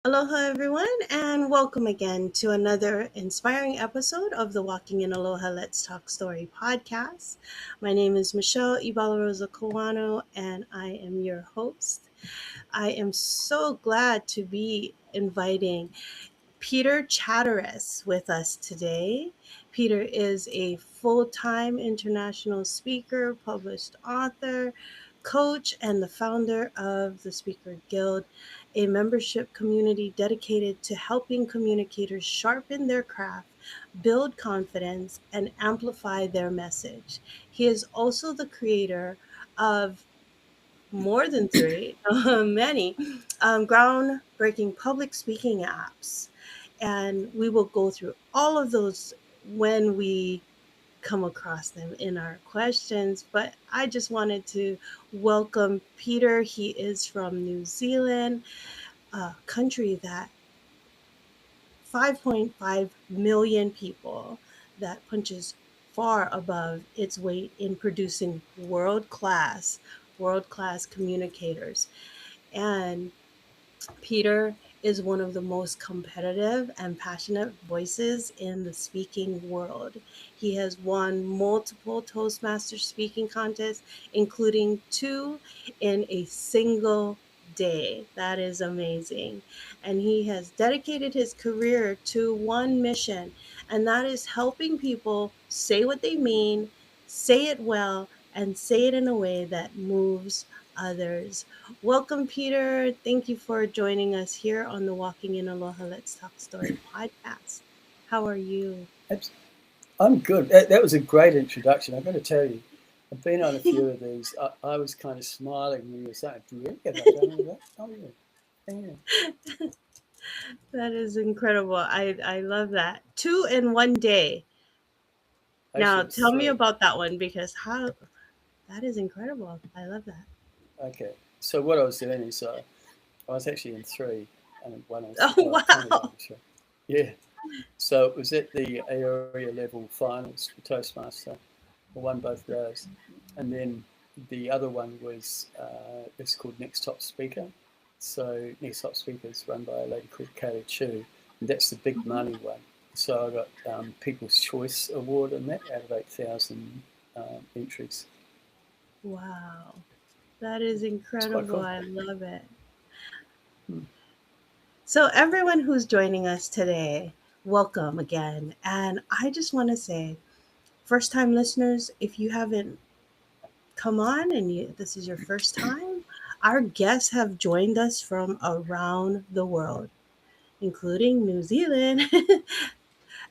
Aloha, everyone, and welcome again to another inspiring episode of the Walking in Aloha Let's Talk Story podcast. My name is Michelle Ibalarosa Kawano, and I am your host. I am so glad to be inviting Peter Chatteris with us today. Peter is a full time international speaker, published author, coach, and the founder of the Speaker Guild, a membership community dedicated to helping communicators sharpen their craft, build confidence, and amplify their message. He is also the creator of more than three, many groundbreaking public speaking apps. And we will go through all of those when we come across them in our questions. But I just wanted to welcome Peter. He is from New Zealand, a country that 5.5 million people, that punches far above its weight in producing world class communicators. And Peter is one of the most competitive and passionate voices in the speaking world. He has won multiple Toastmaster speaking contests, including two in a single day. That is amazing. And he has dedicated his career to one mission, and that is helping people say what they mean, say it well, and say it in a way that moves others. Welcome, Peter. Thank you for joining us here on the Walking in Aloha Let's Talk Story podcast. How are you? Abs- I'm good. That was a great introduction. I've got to tell you, I've been on a few of these. I was kind of smiling when you were saying, "Do you get that done with that?" Oh yeah, yeah. That is incredible. I love that. Two in one day. Actually, Now, it was tell me three. about that one because how that is incredible. I love that. Okay. So what I was doing is I was actually in three, and one was Oh, well, kind of one wow. was three. Yeah. So it was at the area level finals for Toastmaster. I won both those, and then the other one was it's called Next Top Speaker. So Next Top Speaker is run by a lady called Kaylee Chu, and that's the big Mhm. money one. So I got People's Choice Award in that out of 8,000 entries. Wow. That is It's quite incredible. cool. I love it. Hmm. So, everyone who's joining us today, welcome again. And I just want to say, first time listeners, if you haven't come on and this is your first time, our guests have joined us from around the world, including New Zealand,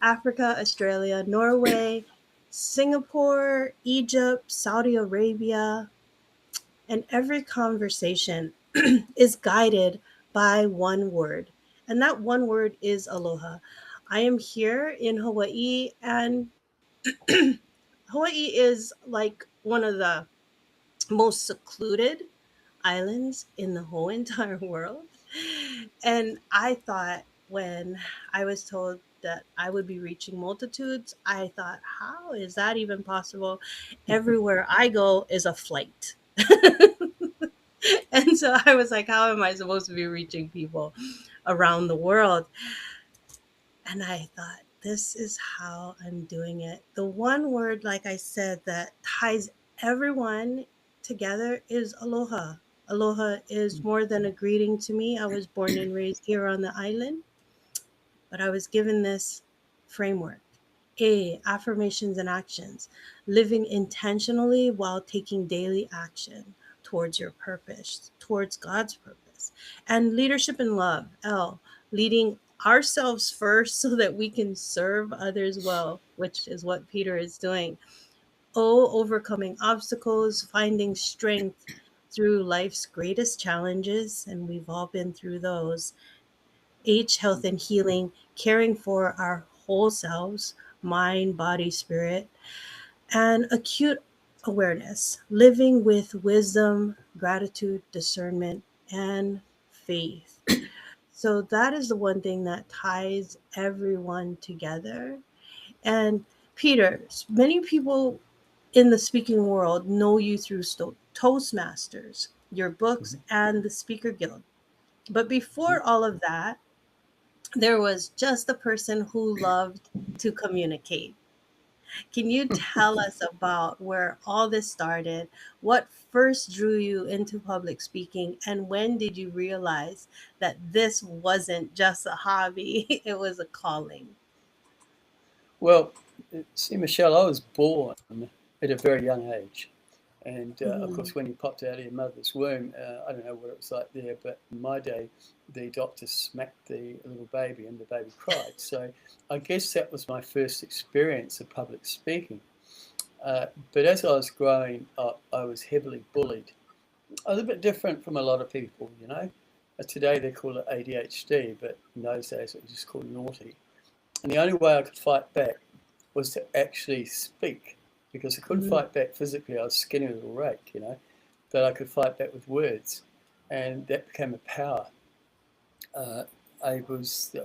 Africa, Australia, Norway, Singapore, Egypt, Saudi Arabia, and every conversation is guided by one word. And that one word is aloha. I am here in Hawaii, and Hawaii is like one of the most secluded islands in the whole entire world. And I thought when I was told that I would be reaching multitudes, I thought, how is that even possible? Everywhere I go is a flight. And so I was like, how am I supposed to be reaching people around the world? And I thought, this is how I'm doing it. The one word, like I said, that ties everyone together is aloha. Aloha is more than a greeting to me. I was born and raised here on the island, but I was given this framework. Affirmations and actions. Living intentionally while taking daily action towards your purpose, towards God's purpose. And leadership and love. Leading ourselves first so that we can serve others well, which is what Peter is doing. Overcoming obstacles, finding strength through life's greatest challenges, and we've all been through those. Health and healing, caring for our whole selves, mind, body, spirit, and acute awareness, living with wisdom, gratitude, discernment, and faith. So that is the one thing that ties everyone together. And Peter, many people in the speaking world know you through Toastmasters, your books, Mhm. and the Speaker Guild. But before all of that, there was just a person who loved to communicate. Can you tell us about where all this started? What first drew you into public speaking? And when did you realize that this wasn't just a hobby, it was a calling? Well, see, Michelle, I was born at a very young age. And of course, Mhm. when you popped out of your mother's womb, I don't know what it was like there, but in my day, the doctor smacked the little baby and the baby cried. So I guess that was my first experience of public speaking. But as I was growing up, I was heavily bullied. I was a bit different from a lot of people, you know. Today they call it ADHD, but in those days it was just called naughty. And the only way I could fight back was to actually speak, because I couldn't Mhm. fight back physically. I was a skinny little rake, you know, but I could fight back with words, and that became a power. Uh, I was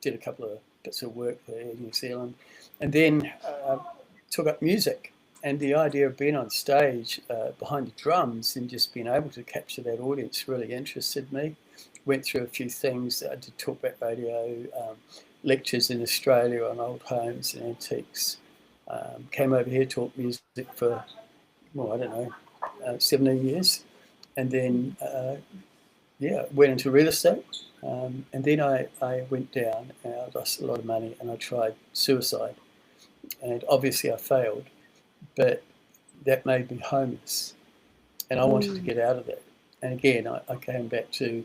did a couple of bits of work there in New Zealand, and then took up music. And the idea of being on stage behind the drums and just being able to capture that audience really interested me. Went through a few things. I did talkback radio, lectures in Australia on old homes and antiques. Came over here, taught music for, well, I don't know, 17 years. And then, yeah, went into real estate. And then I went down and I lost a lot of money and I tried suicide. And obviously I failed, but that made me homeless. And I wanted to Mm. get out of that. And again, I came back to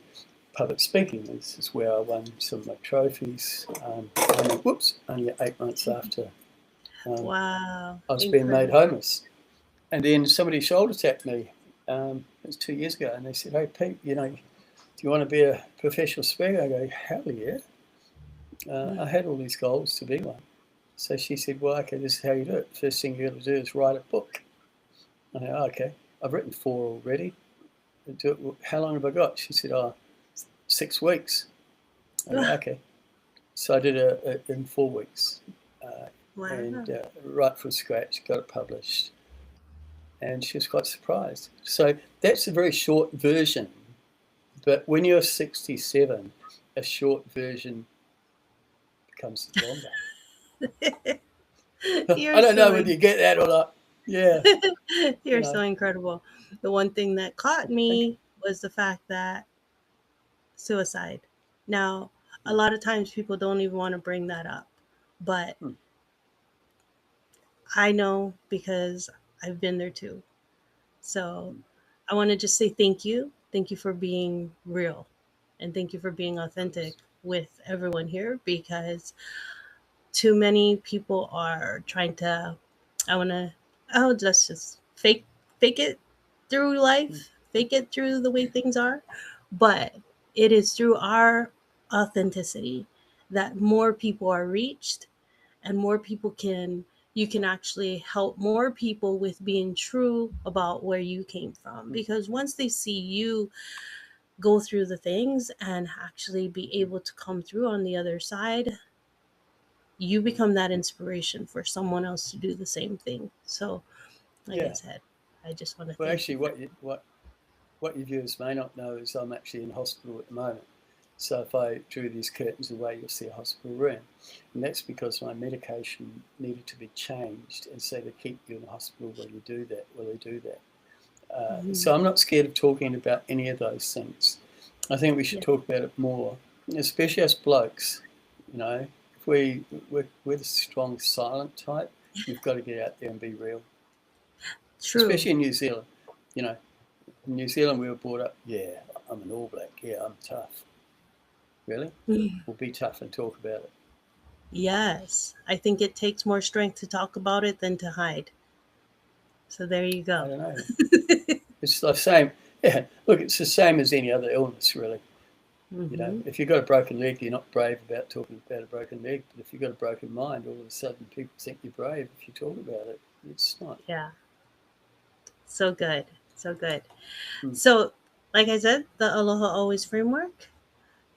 public speaking. This is where I won some of my trophies. Only 8 months after um, Wow, I was being made incredible. homeless. And then somebody shoulder tapped me. It was 2 years ago, and they said, "Hey, Pete, you know, do you want to be a professional speaker?" I go, "Hell yeah!" I Mm. had all these goals to be one. So she said, "Well, okay, this is how you do it. First thing you got to do is write a book." I go, "Oh, okay, I've written 4 already. How long have I got?" She said, "Oh, 6 weeks." I go, "Okay." So I did it in 4 weeks, uh, Wow. and right from scratch, got it published, and she was quite surprised. So that's a very short version. But when you're 67, a short version becomes longer. I You're don't know so whether you get that or not. Yeah, you you're so know. incredible. The one thing that caught Thank me was the fact that suicide. Now, a you. lot of times people don't even want to bring that up, but Hmm. I know because I've been there too. So Hmm. I want to just say thank you. Thank you for being real and thank you for being Of authentic course. with everyone here because too many people are trying to, I want to, oh, let's just fake it through Hmm. life, fake it through the way things are. But it is through our authenticity that more people are reached and more people can, you can actually help more people with being true about where you came from, Hmm. because once they see you go through the things and actually be Hmm. able to come through on the other side, you Hmm. become that inspiration for someone else to do the same thing. So like I Yeah. said, I just want to Well, thank actually, you for what your viewers may not know is I'm actually in hospital at the moment. So if I drew these curtains away, you'll see a hospital room. And that's because my medication needed to be changed. And so they keep you in the hospital while you do that, while they do that. that. So I'm not scared of talking about any of those things. I think we should Yeah, talk about it more, especially as blokes. You know, if we're the strong, silent type, we've got to get out there and be real, true. especially in New Zealand. You know, in New Zealand, we were brought up, yeah, I'm an All Black, yeah, I'm tough. Really? Mm. We'll be tough and talk about it. Yes, I think it takes more strength to talk about it than to hide. So there you I go. don't know. It's the same. Yeah, look, it's the same as any other illness, really. You know, Hmm. if you've got a broken leg, you're not brave about talking about a broken leg. But if you've got a broken mind, all of a sudden people think you're brave if you talk about it. It's not. Yeah, so good, so good. Hmm. So, like I said, the Aloha Always framework,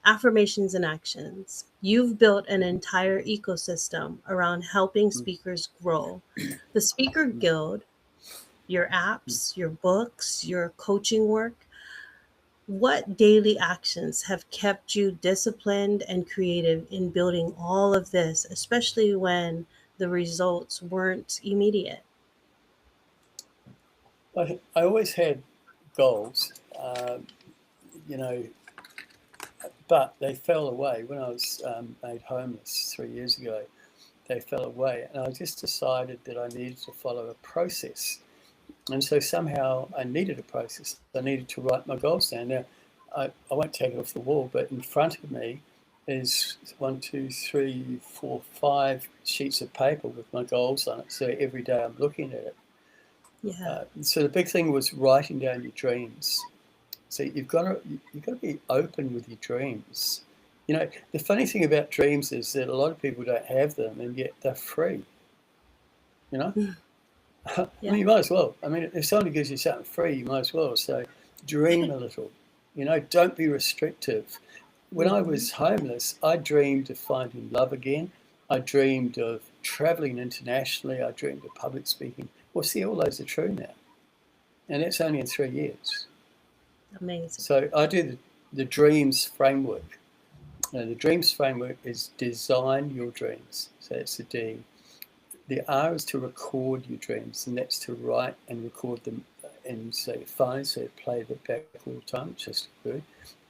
affirmations and actions. You've built an entire ecosystem around helping Hmm. speakers grow. The Speaker Guild, your Hmm. apps, your books, your coaching work, what daily actions have kept you disciplined and creative in building all of this, especially when the results weren't immediate? I always had goals, you know, but they fell away when I was made homeless 3 years ago. They fell away, and I just decided that I needed to follow a process. And so somehow I needed a process. I needed to write my goals down. Now, I won't take it off the wall, but in front of me is 5 sheets of paper with my goals on it. So every day I'm looking at it. Yeah. So the big thing was writing down your dreams. So you've got to be open with your dreams. You know, the funny thing about dreams is that a lot of people don't have them, and yet they're free. You know, I Yeah. mean, you might as well. I mean, if somebody gives you something free, you might as well. So dream a little. You know, don't be restrictive. When I Hmm. was homeless, I dreamed of finding love again. I dreamed of traveling internationally. I dreamed of public speaking. Well, see, all those are true now, and that's only in 3 years. Amazing. So I do the dreams framework. Now, the dreams framework is design your dreams. So it's the D. The R is to record your dreams, and that's to write and record them in, say, your phone, so play them back all the time, which is good.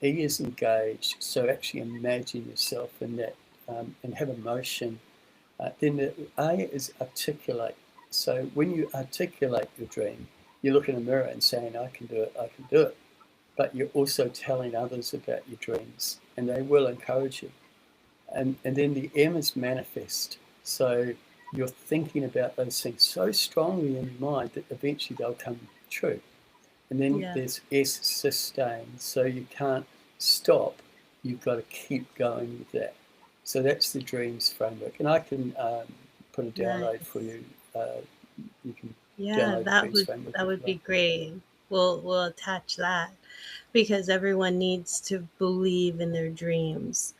E is engage, so actually imagine yourself in that and have emotion. Then the A is articulate. So when you articulate your dream, you look in a mirror and saying, I can do it, I can do it. But you're also telling others about your dreams, and they will encourage you. And then the M is manifest. So you're thinking about those things so strongly in your mind that eventually they'll come true. And then Yeah. there's S, sustain. So you can't stop. You've got to keep going with that. So that's the dreams framework. And I can put a download for Nice. you. You can Yeah, download the dreams framework that if would you be like. great. We'll attach that because everyone needs to believe in their dreams.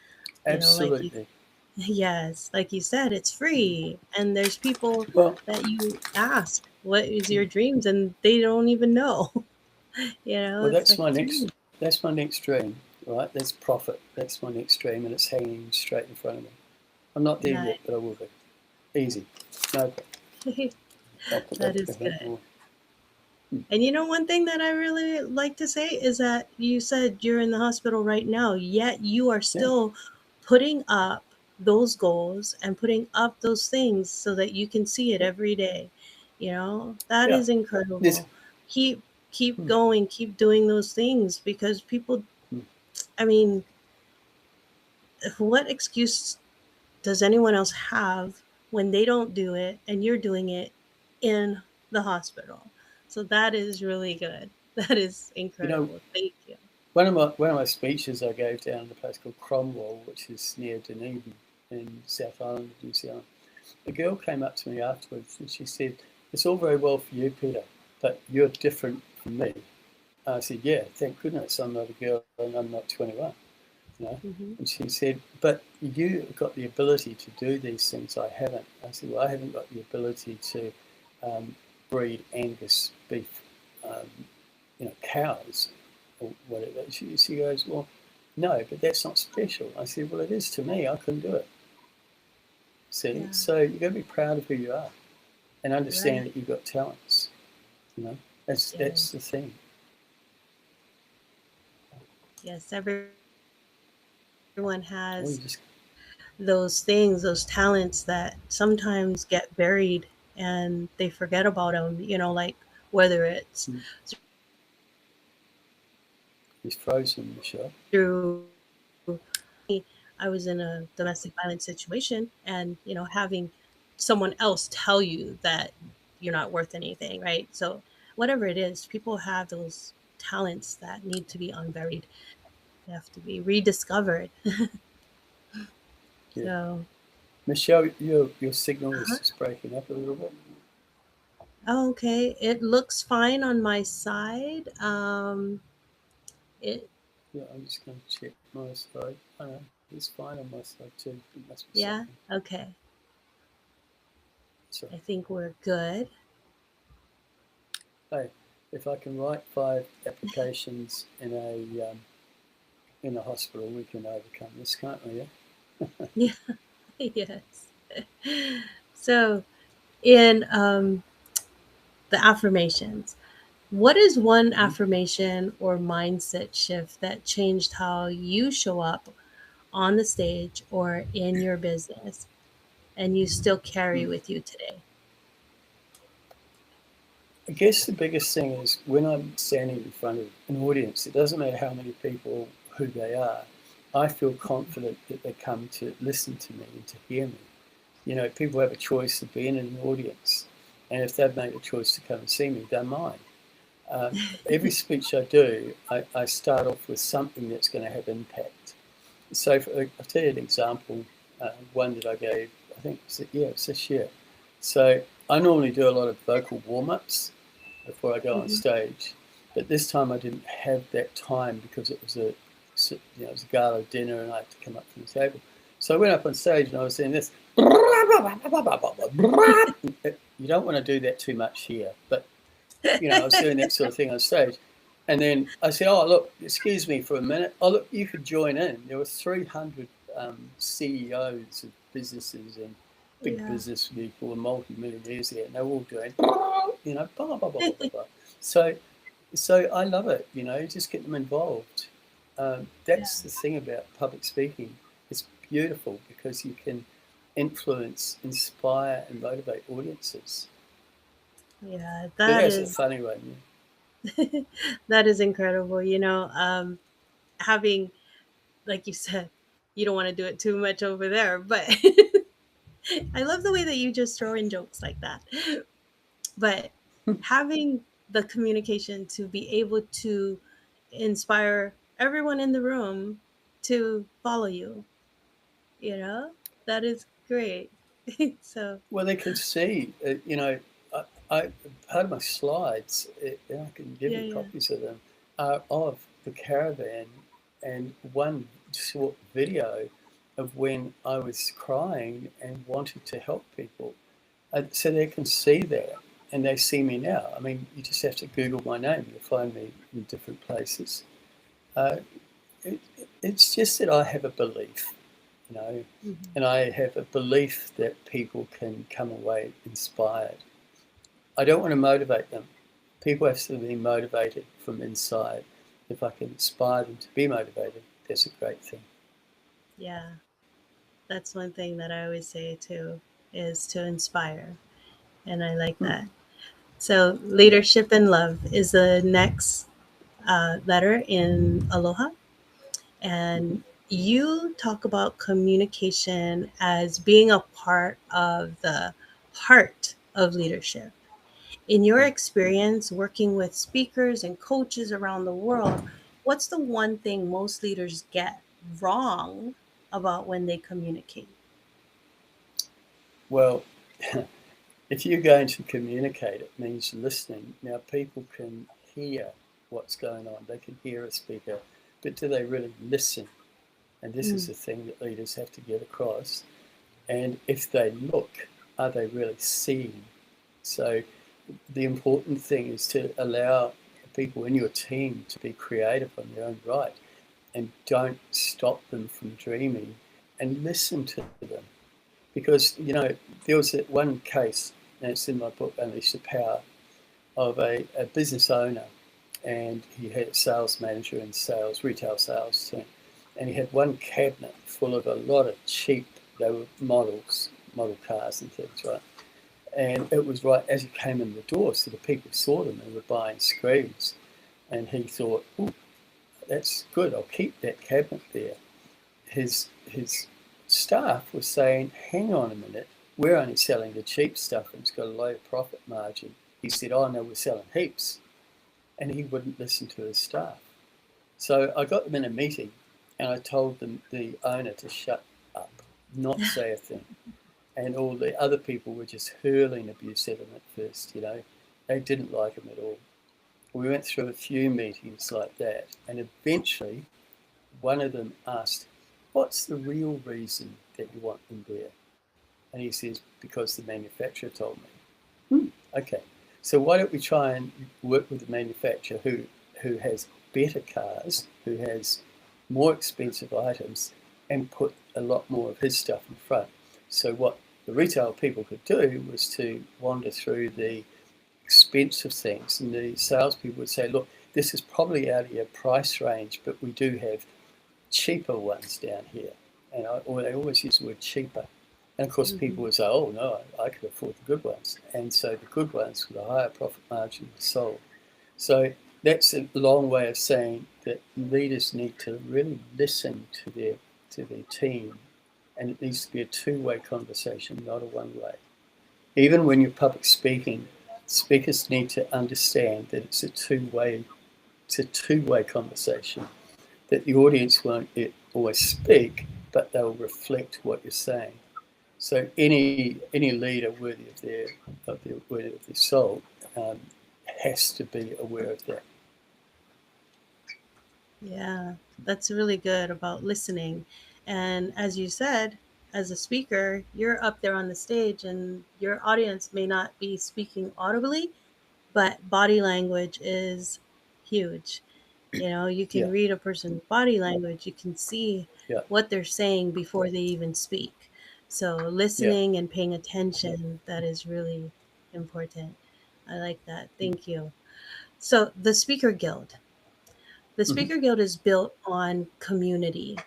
You know, like you Absolutely. yes, like you said, it's free. And there's people Well, that you ask, what is your dreams? And they don't even know. You know, Well, it's that's like my it's next. me. That's my next dream, right? That's profit. That's my next dream, and it's hanging straight in front of me. I'm not there Nice. yet, but I will be. Easy. No, I'll put That that to is him. good. Hmm. And you know, one thing that I really like to say is that you said you're in the hospital right now, yet you are Yeah, still putting up those goals and putting up those things so that you can see it yeah, every day. You know, that yeah. is This. incredible. Keep keep Hmm, going, keep doing those things because people, hmm. I mean, what excuse does anyone else have when they don't do it and you're doing it in the hospital? So that is really good. That is You know, incredible. Thank you. one of my speeches I gave down in a place called Cromwell, which is near Dunedin in South Island of New Zealand. A girl came up to me afterwards and she said, "It's all very well for you, Peter, but you're different from me." I said, "Yeah, thank goodness I'm not a girl and I'm not 21." You know. Hmm. And she said, "But you've got the ability to do these things. I haven't." I said, "Well, I haven't got the ability to breed Angus beef, um, cows or whatever." She goes, "Well, no, but that's not special." I said, "Well, it is to me. I couldn't do it." See, Yeah, so you've got to be proud of who you are and understand right. that you've got talents. You know, that's the Yes. thing. Yes. Everyone Or you has just those things, those talents that sometimes get buried and they forget about them, you know, like whether it's mm, just frozen, Michelle. through I was in a domestic violence situation and, you know, having someone else tell you that you're not worth anything, right? So, whatever it is, people have those talents that need to be unburied. They have to be rediscovered. Yeah, So, Michelle, your signal is uh-huh. just breaking up a little bit. Oh, okay. It looks fine on my side. It, Yeah, I'm just going to check my side. I know it's fine on my side too. It must be yeah, something. okay. Sorry. I think we're good. Hey, if I can write 5 applications in a hospital, we can overcome this, can't we? Yeah. Yeah. Yes. So, in the affirmations, what is one Mhm. affirmation or mindset shift that changed how you show up on the stage or in your business and you still carry Mm. with you today? I guess the biggest thing is when I'm standing in front of an audience, it doesn't matter how many people, who they are, I feel confident that they come to listen to me and to hear me. You know, people have a choice of being in an audience, and if they've made a choice to come and see me, they're mine. Every speech I do, I start off with something that's going to have impact. So I'll tell you an example, one that I gave, I think, it's this year. So I normally do a lot of vocal warm-ups before I go on Mhm. stage, but this time I didn't have that time because it was it was a gala dinner and I had to come up from the table. So I went up on stage and I was saying this. You don't want to do that too much here, but I was doing that sort of thing on stage. And then I said, "Oh, look, excuse me for a minute. Oh, look, you could join in." There were 300 CEOs of businesses and big Yeah. business people and multi-millionaires there, and they were all doing, blah, blah, blah, blah, blah, blah. So, so I love it, just get them involved. Yeah. That's the thing about public speaking. It's beautiful because you can influence, inspire, and motivate audiences. Yeah, But that that's a is funny one. that is incredible. Having, like you said, you don't want to do it too much over there, but I love the way that you just throw in jokes like that. But having the communication to be able to inspire everyone in the room to follow you, you know, that is great. So, Well, they can see, I part of my slides, and I can give yeah, you yeah. copies of them, are of the caravan and one short video of when I was crying and wanted to help people. So they can see that and they see me now. I mean, you just have to Google my name, you'll find me in different places. Uh, it, it's just that I have a belief, you know, Mhm. and I have a belief that people can come away inspired. I don't want to motivate them. People have to be motivated from inside. If I can inspire them to be motivated, that's a great thing. Yeah, that's one thing that I always say too, is to inspire. And I like Hmm. that. So, leadership and love is the next letter in Aloha. Mm-hmm. And you talk about communication as being a part of the heart of leadership. In your experience working with speakers and coaches around the world, what's the one thing most leaders get wrong about when they communicate? Well, if you're going to communicate, it means listening. Now, people can hear what's going on, they can hear a speaker, but do they really listen? And this is Mm, the thing that leaders have to get across. And if they look, are they really seeing? So the important thing is to allow people in your team to be creative on their own right and don't stop them from dreaming and listen to them. Because, there was that one case, and it's in my book, Unleash the Power, of a business owner, and he had a sales manager and retail sales team. And he had one cabinet full of a lot of cheap, they were model cars and things, right? And it was right as he came in the door, so the people saw them and were buying screens. And he thought, "Oh, that's good. I'll keep that cabinet there." His staff was saying, "Hang on a minute, we're only selling the cheap stuff and it's got a low profit margin." He said, "Oh no, we're selling heaps," and he wouldn't listen to his staff. So I got them in a meeting, and I told the owner to shut up, not say a thing. And all the other people were just hurling abuse at him at first. They didn't like him at all. We went through a few meetings like that, and eventually one of them asked, "What's the real reason that you want them there?" And he says, "Because the manufacturer told me." Okay. So why don't we try and work with the manufacturer who has better cars, who has more expensive items, and put a lot more of his stuff in front. So what the retail people could do was to wander through the expensive things, and the salespeople would say, look, this is probably out of your price range, but we do have cheaper ones down here. And they always use the word cheaper. And of course, Mm-hmm. people would say, oh, no, I could afford the good ones. And so the good ones with a higher profit margin were sold. So that's a long way of saying that leaders need to really listen to their team, and it needs to be a two-way conversation, not a one-way. Even when you're public speaking, speakers need to understand that it's a two-way conversation. That the audience won't always speak, but they'll reflect what you're saying. So any leader worthy of their soul um, has to be aware of that. Yeah, that's really good about listening. And as you said, as a speaker, you're up there on the stage and your audience may not be speaking audibly, but body language is huge. You know, you can Yeah, read a person's body language, you can see yeah, what they're saying before they even speak. So, yeah. listening and paying attention, that is really important. I like that. Thank you. So, the Speaker Guild. The Mm-hmm. Speaker Guild is built on community.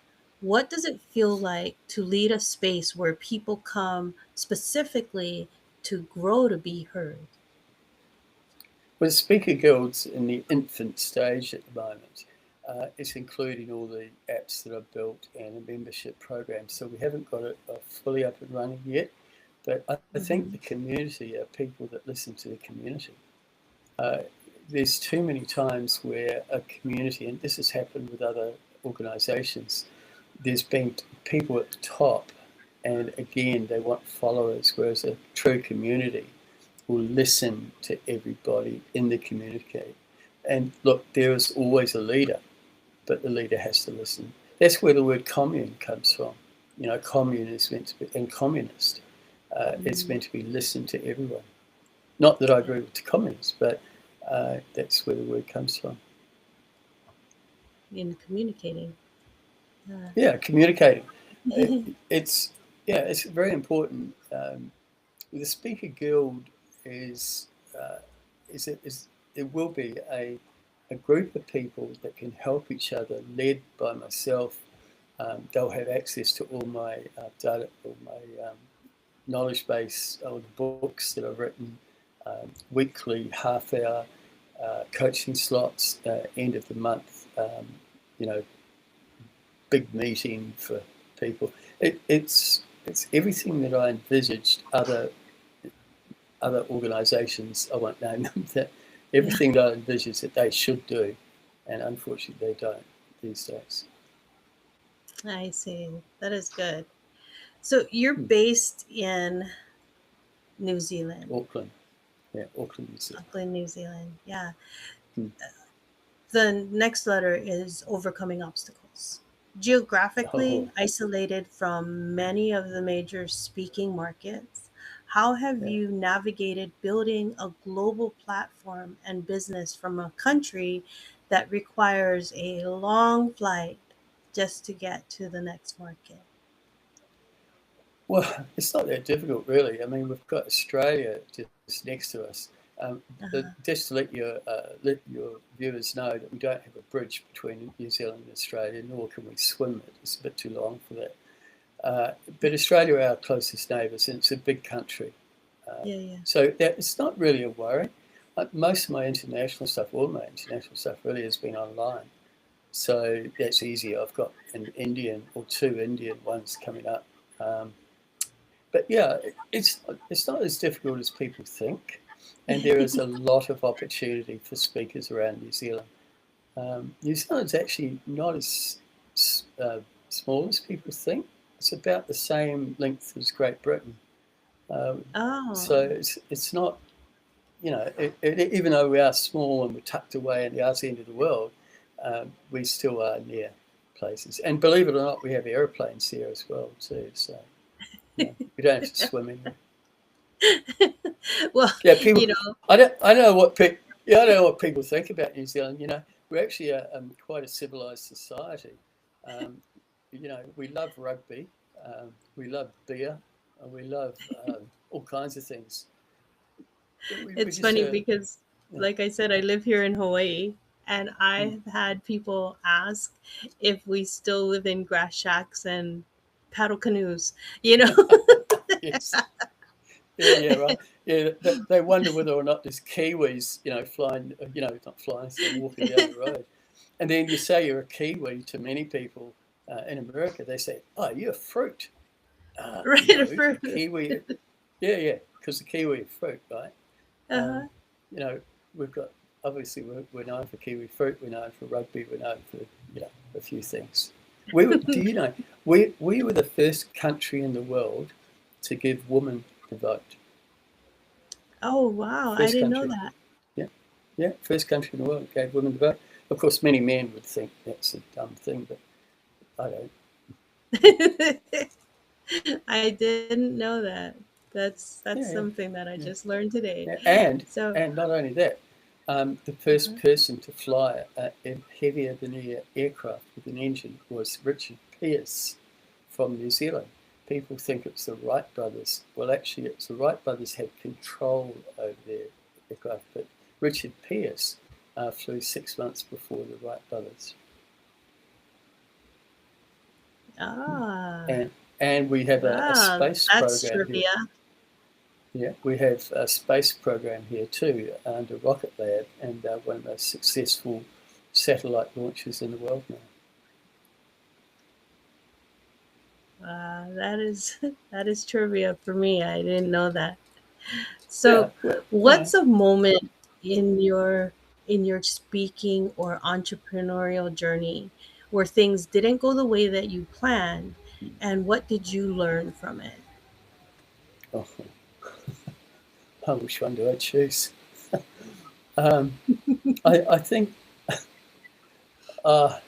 What does it feel like to lead a space where people come specifically to grow to be heard? Well, the Speaker Guild's in the infant stage at the moment. It's including all the apps that are built and a membership program. So we haven't got it fully up and running yet. But I think Mm-hmm. the community are people that listen to the community. Uh, there's too many times where a community, and this has happened with other organisations, there's been people at the top, and again, they want followers, whereas a true community will listen to everybody in the community. And look, there is always a leader, but the leader has to listen. That's where the word commune comes from. You know, commune is meant to be, and communist, it's Mm-hmm. meant to be listen to everyone. Not that I Yeah. agree with the communists, but that's where the word comes from. In communicating. Yeah. Yeah, communicating. It's it's very important. The Speaker Guild is uh, is it will be a group of people that can help each other, led by myself. They'll have access to all my data, all my knowledge base, all the books that I've written, weekly half-hour coaching slots, end of the month. You know, big meeting for people. It's everything that I envisaged other organisations, I won't name them, that Yeah. everything that I envisaged that they should do, and unfortunately they don't these days. I see. That is good. So you're Hmm. based in New Zealand, Auckland, yeah, Auckland, New Zealand. Auckland, New Zealand. Yeah. Hmm. The next letter is overcoming obstacles. Geographically Oh, isolated from many of the major speaking markets, how have yeah. you navigated building a global platform and business from a country that requires a long flight just to get to the next market? Well, it's not that difficult, really. I mean, we've got Australia just next to us. But Uh-huh. just to let your viewers know that we don't have a bridge between New Zealand and Australia, nor can we swim it. It's a bit too long for that. But Australia are our closest neighbours, and it's a big country. Uh, Yeah, yeah. so that it's not really a worry. Most of my international stuff, all my international stuff, really has been online. So that's easy. I've got an Indian or two Indian ones coming up. Um, but yeah, it's not as difficult as people think, and there is a lot of opportunity for speakers around New Zealand. New Zealand's actually not as uh, small as people think. It's about the same length as Great Britain. Um, so Oh, it's not, you know, even though we are small and we're tucked away in the arse end of the world, we still are near places. And believe it or not, we have aeroplanes here as well too. So you know, we don't have to swim anywhere. Well, Yeah, you people. know, I know what I know what people think about New Zealand. We're actually quite a civilized society. Um, we love rugby, we love beer, and we love all kinds of things. We it's just funny because, yeah. like I said, I live here in Hawaii, and Mm. I've had people ask if we still live in grass shacks and paddle canoes. You know, Yes. Yeah, right. Yeah, they wonder whether or not there's Kiwis, flying, not flying, so walking down the road. And then you say you're a Kiwi to many people in America, they say, "Oh, you're a fruit." right? No, For Kiwi. Yeah, because the Kiwi are fruit, right? Um, uh-huh. you know, we've got obviously we're known for Kiwi fruit, we're known for rugby, we're known for a few things. Do you know we were the first country in the world to give women the vote. Oh wow, I First didn't know country, that. yeah, yeah, first country in the world that gave women the vote. Of course, many men would think that's a dumb thing, but I don't. I didn't know that. That's Yeah, yeah, something that I yeah. just learned today. Yeah, and So, not only that, the first uh-huh. person to fly a heavier than air aircraft with an engine was Richard Pearce from New Zealand. People think it's the Wright brothers. Well, actually, it's the Wright brothers had control over their aircraft, but Richard Pearce flew 6 months before the Wright brothers. Ah, And and we have a wow, space that's program here. trivia. Yeah, we have a space program here too under Rocket Lab, and one of the most successful satellite launches in the world now. That is that is trivia for me. I didn't know that. Yeah, So, well, what's a moment in your speaking or entrepreneurial journey where things didn't go the way that you planned, and what did you learn from it? oh, oh, which one do I choose? Um, I think, uh,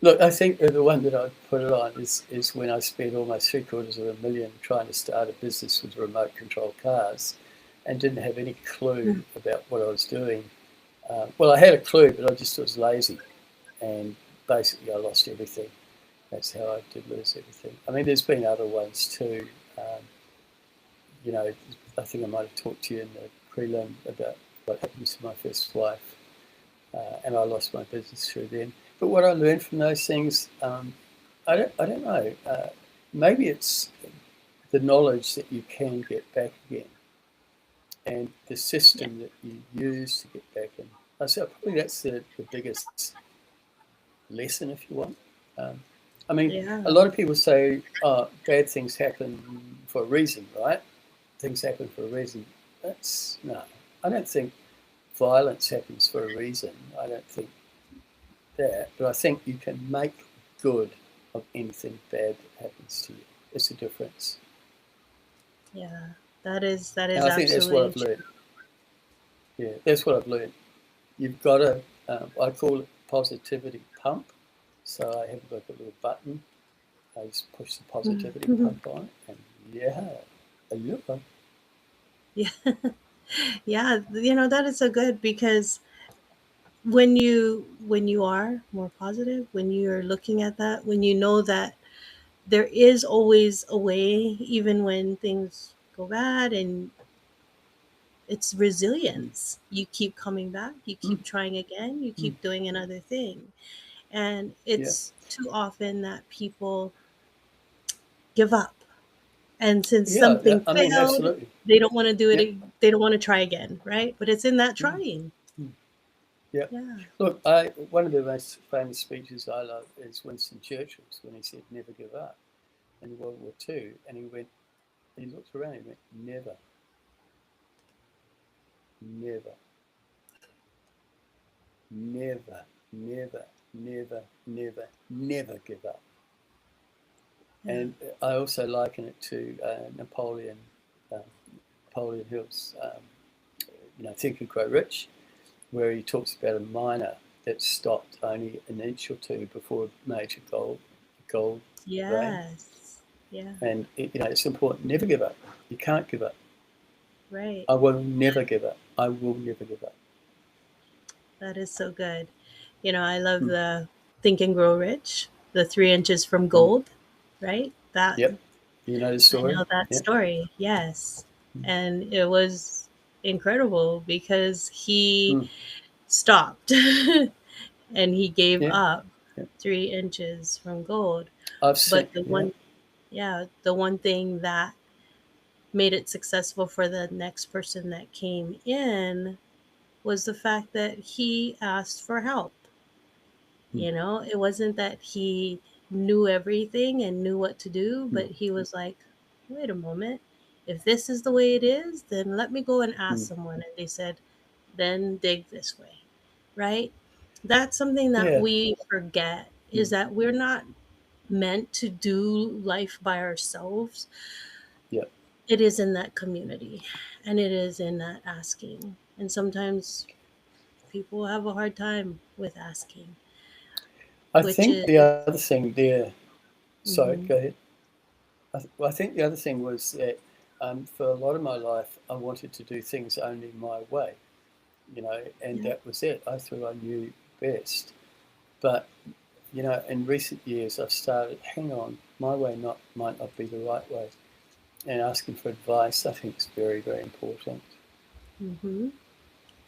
look, I think the one that I'd put it on is when I spent almost $750,000 trying to start a business with remote control cars, and didn't have any clue about what I was doing. Well, I had a clue, but I just was lazy, and basically I lost everything. That's how I did lose everything. I mean, there's been other ones too. Um, you know, I think I might have talked to you in the prelim about what happened to my first wife, and I lost my business through then. But what I learned from those things, I don't know. Maybe it's the knowledge that you can get back again, and the Yeah. system that you use to get back in. I say probably that's the biggest lesson, if you want. Um, I mean, a Yeah. lot of people say, "Oh, bad things happen for a reason, right? Things happen for a reason." That's no. I don't think violence happens for a reason. I don't think that, but I think you can make good of anything bad that happens to you. It's a difference, Yeah. That and is I think that's what absolutely I've learned. true. Yeah, that's what I've learned. You've got to. I call it positivity pump. So I have like a little button. I just push the positivity Mhm. pump on, and yeah, I look like Yeah. Yeah, that is so good because when you are more positive, when you're looking at that, when you know that there is always a way even when things go bad, and it's mm, resilience. You keep coming back, you mm, keep trying again, you mm, keep doing another thing. And yeah, it's too often that people give up. And since yeah. something I mean, failed, absolutely. they don't want to do it. Yep. They don't want to try again, right? But it's in that Mm, trying. mm, yeah. Yeah. Look, one of the most famous speeches I love is Winston Churchill's when he said "Never give up" in World War II, and he went, he looked around, and he went, "Never, never, never, never, never, never, never give up." Yeah. And I also liken it to uh, Napoleon Hill's, Think and Grow Rich, where he talks about a miner that stopped only an inch or two before a major gold vein. Yes. Yeah. And it's important. Never give up. You can't give up. right. I will never give up. I will never give up. That is so good. I love Mm, the Think and Grow Rich, the 3 inches from mm. gold, right? That Yep. You know the I story? know that Yep. story. Yes. Mm, And it was incredible because he mm. stopped and he gave Yeah. up Yep. 3 inches from gold. I've But seen, the yeah. one, yeah, the one thing that made it successful for the next person that came in was the fact that he asked for help. Mm, It wasn't that he knew everything and knew what to do, mm, but he was like, wait a moment. If this is the way it is, then let me go and ask mm. someone. And they said, then dig this way, right? That's something that Yeah. we forget is Mm, that we're not meant to do life by ourselves. yep. It is in that community and it is in that asking. And sometimes people have a hard time with asking, I which think is, the other thing there, sorry, mhm, go ahead. I think the other thing was that for a lot of my life, I wanted to do things only my way, and yeah, that was it. I thought I knew best. But, in recent years, I've started, hang on, my way might not be the right way. And asking for advice, I think, is very, very important. hmm.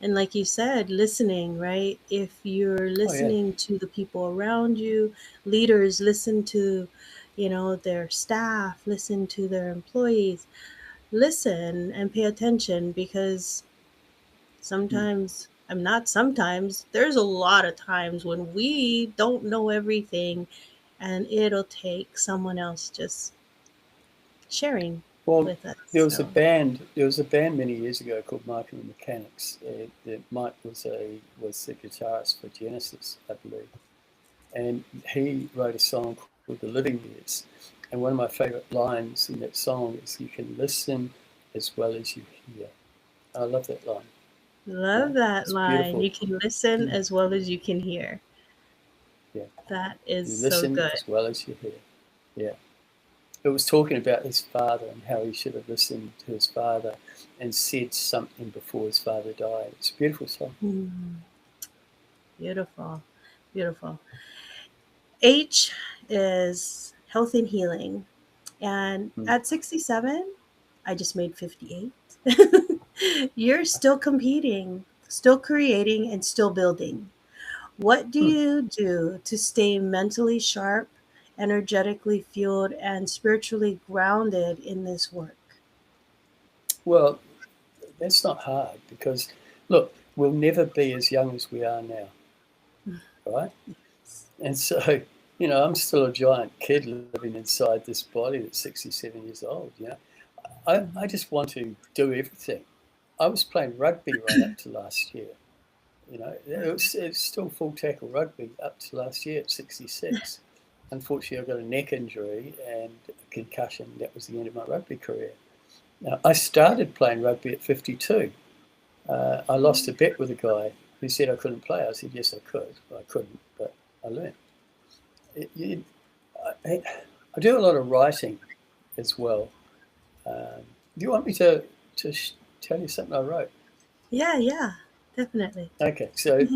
And like you said, listening, right? If you're Oh, yeah. listening to the people around you, leaders listen to, their staff, listen to their employees, listen and pay attention because Mm. sometimes, I'm not sometimes, there's a lot of times when we don't know everything and it'll take someone else just sharing Well, with us. there was a So, band. There was a band many years ago called Mike and the Mechanics. That Mike was the guitarist for Genesis, I believe, and he wrote a song called "The Living Years." And one of my favourite lines in that song is, "You can listen as well as you hear." I love that line. love that It's line. beautiful. You can listen Mm, as well as you can hear. yeah, That is you so listen good. as well as you hear. Yeah. It was talking about his father and how he should have listened to his father and said something before his father died. It's a beautiful song. Mm, beautiful. Beautiful. H is health and healing. And Mm. at 67, I just made 58. You're still competing, still creating, and still building. What do Hmm. you do to stay mentally sharp, energetically fueled, and spiritually grounded in this work? Well, that's not hard because, look, we'll never be as young as we are now, right? And so, I'm still a giant kid living inside this body that's 67 years old. I Mhm. just want to do everything. I was playing rugby right up to last year. It's still full tackle rugby up to last year at 66. Unfortunately, I got a neck injury and a concussion. That was the end of my rugby career. Now, I started playing rugby at 52. I lost a bet with a guy who said I couldn't play. I said, yes, I could. Well, I couldn't, but I learned. It, you, I, I do a lot of writing as well. Do you want me to tell you something I wrote? Yeah, yeah, definitely. Okay, so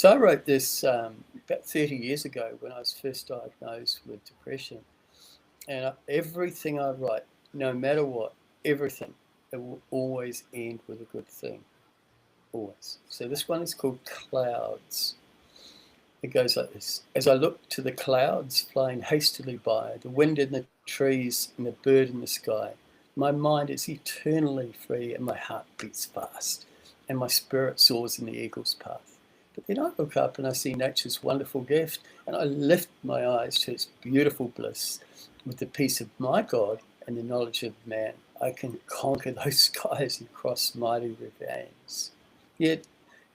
I wrote this about 30 years ago when I was first diagnosed with depression, and everything I write, no matter what, everything, it will always end with a good thing, always. So this one is called Clouds. It goes like this: As I look to the clouds flying hastily by, the wind in the trees and the bird in the sky, my mind is eternally free and my heart beats fast, and my spirit soars in the eagle's path. But then I look up and I see nature's wonderful gift, and I lift my eyes to its beautiful bliss. With the peace of my God and the knowledge of man, I can conquer those skies and cross mighty ravines. Yet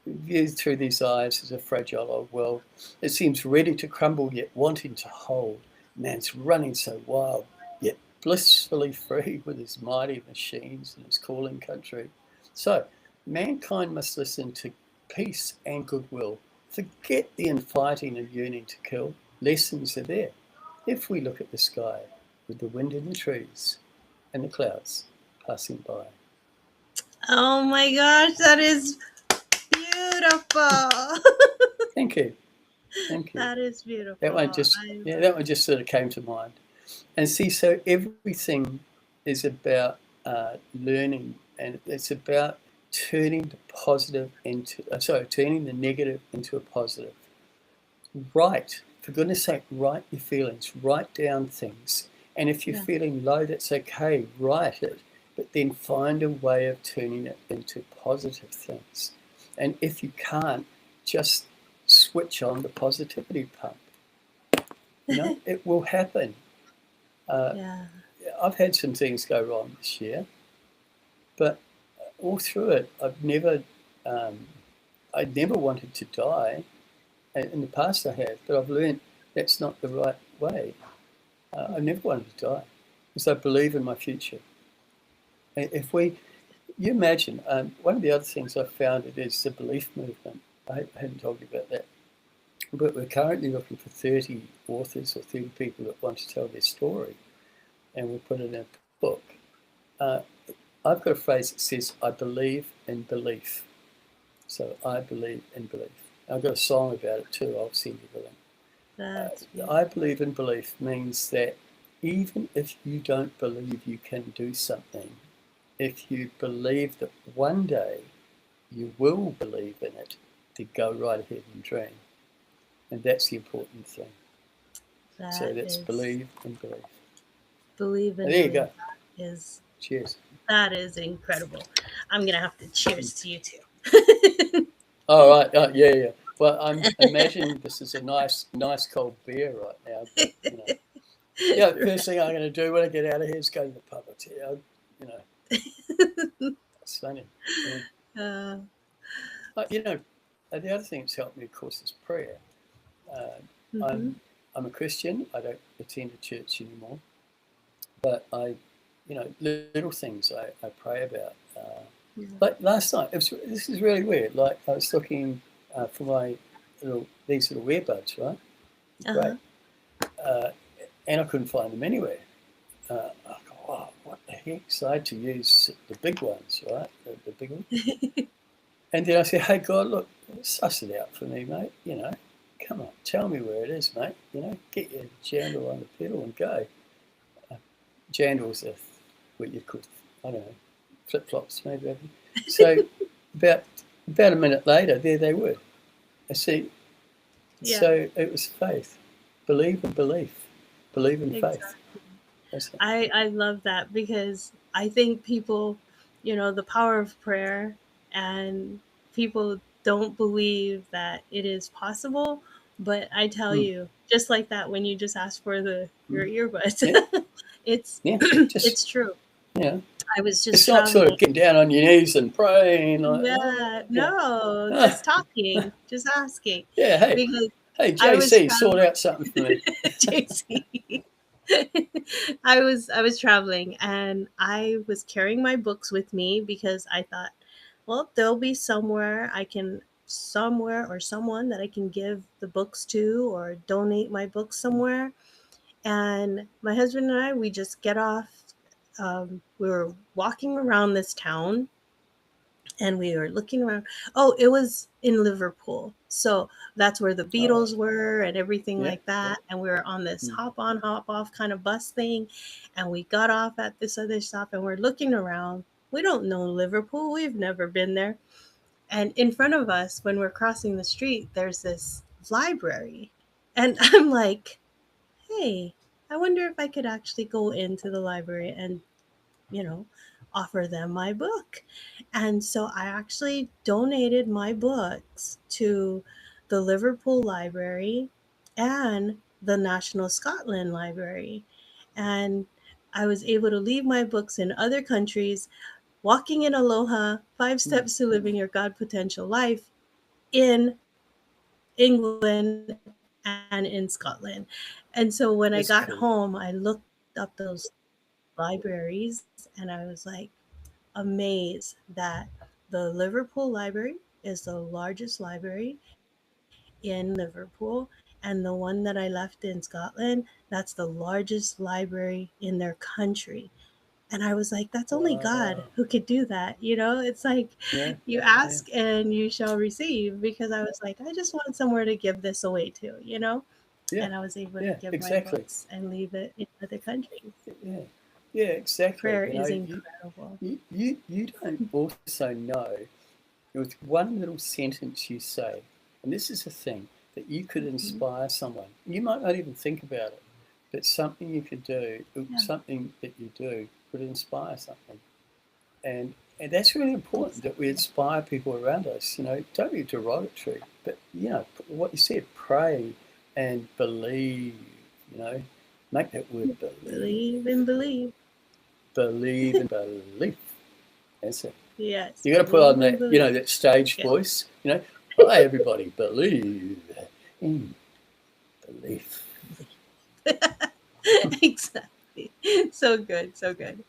viewed through these eyes as a fragile old world. It seems ready to crumble, yet wanting to hold. Man's running so wild, yet blissfully free with his mighty machines and his calling country. So, mankind must listen to peace and goodwill. Forget the infighting and yearning to kill. Lessons are there. If we look at the sky with the wind in the trees and the clouds passing by. Oh my gosh, that is beautiful. Thank you, thank you. That is That one beautiful. just, I yeah, love that one just sort of came to mind. And see, so everything is about learning, and it's about turning the positive into, turning the negative into a positive. Write, for goodness sake, write your feelings, write down things. And if you're yeah. feeling low, that's okay, write it, but then find a way of turning it into positive things. And if you can't, just switch on the positivity pump. It will happen. Uh, Yeah. I've had some things go wrong this year, but all through it, um, I never wanted to die. In the past, I have, but I've learned that's not the right way. I never wanted to die because I believe in my future. If we, you imagine, one of the other things I found it is the belief movement. I hadn't told you about that, but we're currently looking for 30 authors or 30 people that want to tell their story, and we'll put it in a book. Uh, I've got a phrase that says, I believe in belief. So I believe in belief. I've got a song about it too. I'll send you the link. That's I beautiful. believe in belief means that even if you don't believe you can do something, if you believe that one day you will believe in it, to go right ahead and dream. And that's the important thing. So That that's is believe and believe. believe And and there you believe. go. That is Cheers. that is incredible. I'm gonna have to cheers to you too. All right. Yeah, yeah. Well, I'm imagining this is a nice cold beer right now, but yeah. First thing I'm going to do when I get out of here is go to the pub. I tell you, you know, it's funny. Yeah. uh, But, the other thing that's helped me, of course, is prayer. Uh, mhm. I'm a Christian. I don't attend a church anymore, but little things I pray about. Yeah. Like last night, this is really weird. Like I was looking for my these little earbuds, right? Great, Uh-huh. uh, and I couldn't find them anywhere. I go, oh, what the heck? So I had to use the big ones, right? The big one. And then I said, hey, God, look, suss it out for me, mate. Come on, tell me where it is, mate. Get your jandal on the pedal and go. Uh, Jandals are what you call, I don't know, flip flops, maybe. So about about a minute later, there they were. I see. Yeah, So it was faith, believe and belief, believe in faith. exactly. That's it. I love that because I think people, the power of prayer, and people don't believe that it is possible. But I tell Mm, you, just like that, when you just asked for your mm. earbuds, Yeah, it's yeah. Just it's true. you know, I was just it's not sort traveling. of getting down on your knees and praying like, Yeah, yeah. no, Ah, just talking, just asking, yeah, hey, because hey, I was JC, sort out something for me. JC. I was traveling and I was carrying my books with me because I thought, well, there'll be somewhere or someone that I can give the books to or donate my books somewhere. And my husband and I, we just get off. We were walking around this town and we were looking around. Oh, it was in Liverpool. So that's where the All right. Beatles were and everything Yeah, like that. yeah. And we were on this Mm, hop on, hop off kind of bus thing. And we got off at this other stop and we're looking around. We don't know Liverpool. We've never been there. And in front of us, when we're crossing the street, there's this library. And I'm like, hey, I wonder if I could actually go into the library and you know, offer them my book. And so I actually donated my books to the Liverpool Library and the National Scotland Library. And I was able to leave my books in other countries, Walking in Aloha, Five mm. Steps to Living Your God Potential Life in England and in Scotland. And so when I got home, I That's looked cool. up those libraries and I was like, amazed that the Liverpool Library is the largest library in Liverpool, and the one that I left in Scotland, that's the largest library in their country. And I was like, that's only God Wow. who could do that. It's like Yeah. you Yeah. ask and you shall receive, because I was like, I just want somewhere to give this away to. Yeah. And I was able to Yeah. give my Exactly. books and leave it in other countries. Yeah. Yeah. Exactly. Prayer You know, is incredible. you don't also know with one little sentence you say, and this is a thing that you could Mhm. inspire someone. You might not even think about it, but something you could do, Yeah, something that you do, could inspire something. And that's really important that we exactly. inspire people around us. Don't be derogatory, but what you said, pray and believe. You know, make that word believe, Believe and believe. believe and believe. That's it. Yes, You got to put believe on and that, believe. that stage Yes. voice. Hi everybody, believe in belief. Exactly. So good, so good.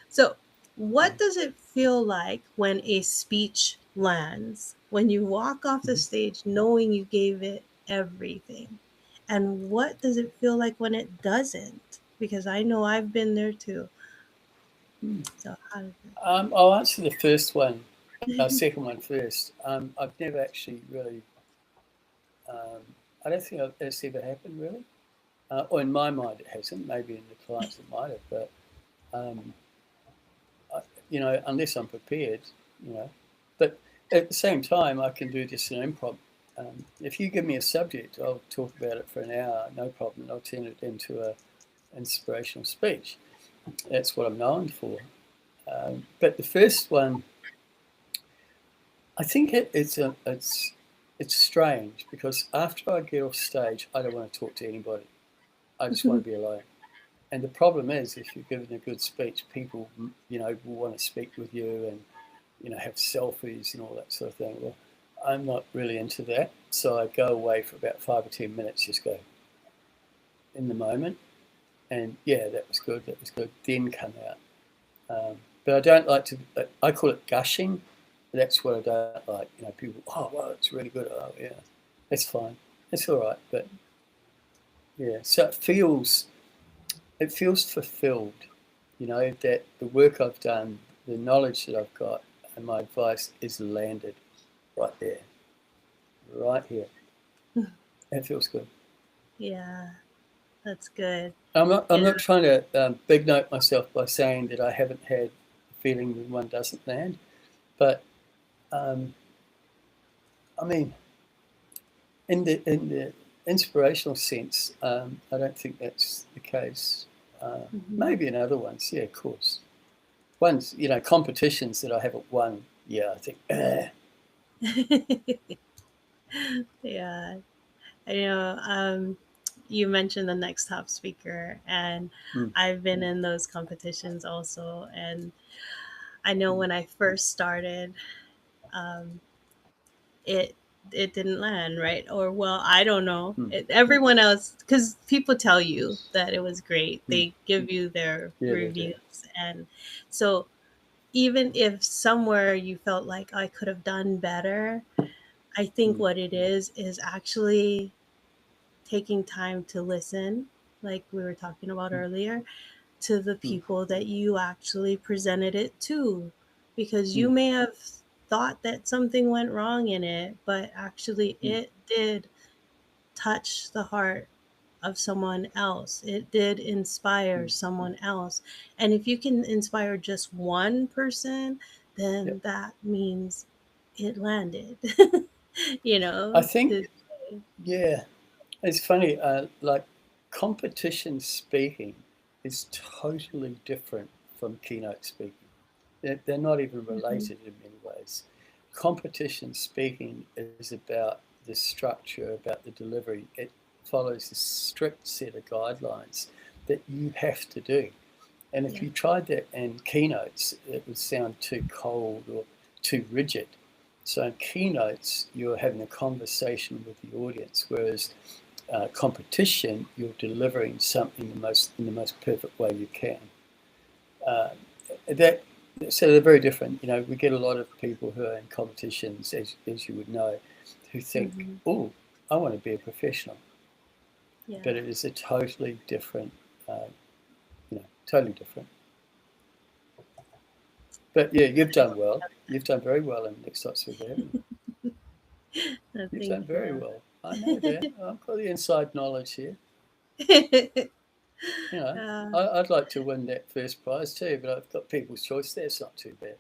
So, what does it feel like when a speech lands? When you walk off the Mhm. stage knowing you gave it everything? And what does it feel like when it doesn't? Because I know I've been there too. So, how does I'll answer the first one, it? second one first. I've never actually really. Um, I don't think it's ever happened really. Or in my mind, it hasn't. Maybe in the clients it might have, but um, I, unless I'm prepared, you know. But at the same time, I can do just an improv. If you give me a subject, I'll talk about it for an hour, no problem. I'll turn it into a inspirational speech. That's what I'm known for. But the first one, I think it's strange because after I get off stage, I don't want to talk to anybody. I just want to be alone. And the problem is, if you're giving a good speech, people, will want to speak with you and, have selfies and all that sort of thing. Well, I'm not really into that. So I go away for about 5 or 10 minutes, just go in the moment. And yeah, that was good. That was good. Then come out. But I don't like to, I call it gushing. That's what I don't like. People, oh, wow, it's really good. Oh, yeah, that's fine. It's all right. But yeah, so it feels fulfilled, that the work I've done, the knowledge that I've got, and my advice is landed right there, right here. It feels good. Yeah, that's good. I'm Yeah. not trying to big note myself by saying that I haven't had a feeling when one doesn't land, but um, I mean, in the inspirational sense, I don't think that's the case. Mhm. Maybe in other ones, yeah, of course. Ones, competitions that I haven't won, yeah, I think, Yeah. You mentioned the next top speaker, and mm, I've been in those competitions also. And I know when I first started, um, it it didn't land right, or well, I don't know. mm, Everyone else, because people tell you that it was great, mm. they give you their Yeah, they do. reviews, and so even if somewhere you felt like I could have done better, I think Mm, what it is actually taking time to listen, like we were talking about mm, earlier, to the mm, people that you actually presented it to. Because you mm, may have thought that something went wrong in it, but actually mm, it did touch the heart of someone else. It did inspire mm. someone else. And if you can inspire just one person, Yep. then that means it landed, I think, to yeah, it's funny. Like competition speaking is totally different from keynote speaking. They're not even Mhm. related in many ways. Competition speaking is about the structure, about the delivery. It follows a strict set of guidelines that you have to do. And if Yeah. you tried that in keynotes, it would sound too cold or too rigid. So in keynotes, you're having a conversation with the audience, whereas competition, you're delivering something in the most perfect way you can. Uh, that so they're very different. We get a lot of people who are in competitions, as you would know, who think, Hmm. "Oh, I want to be a professional," Yeah. but it is a totally different, totally different. But yeah, you've done well. You've done very well in Next Top Speaker, haven't you? You've Thank done very well. I know that. I've got the inside knowledge here. you. You know, uh, I'd like to win that first prize too, but I've got People's Choice. That's not too bad.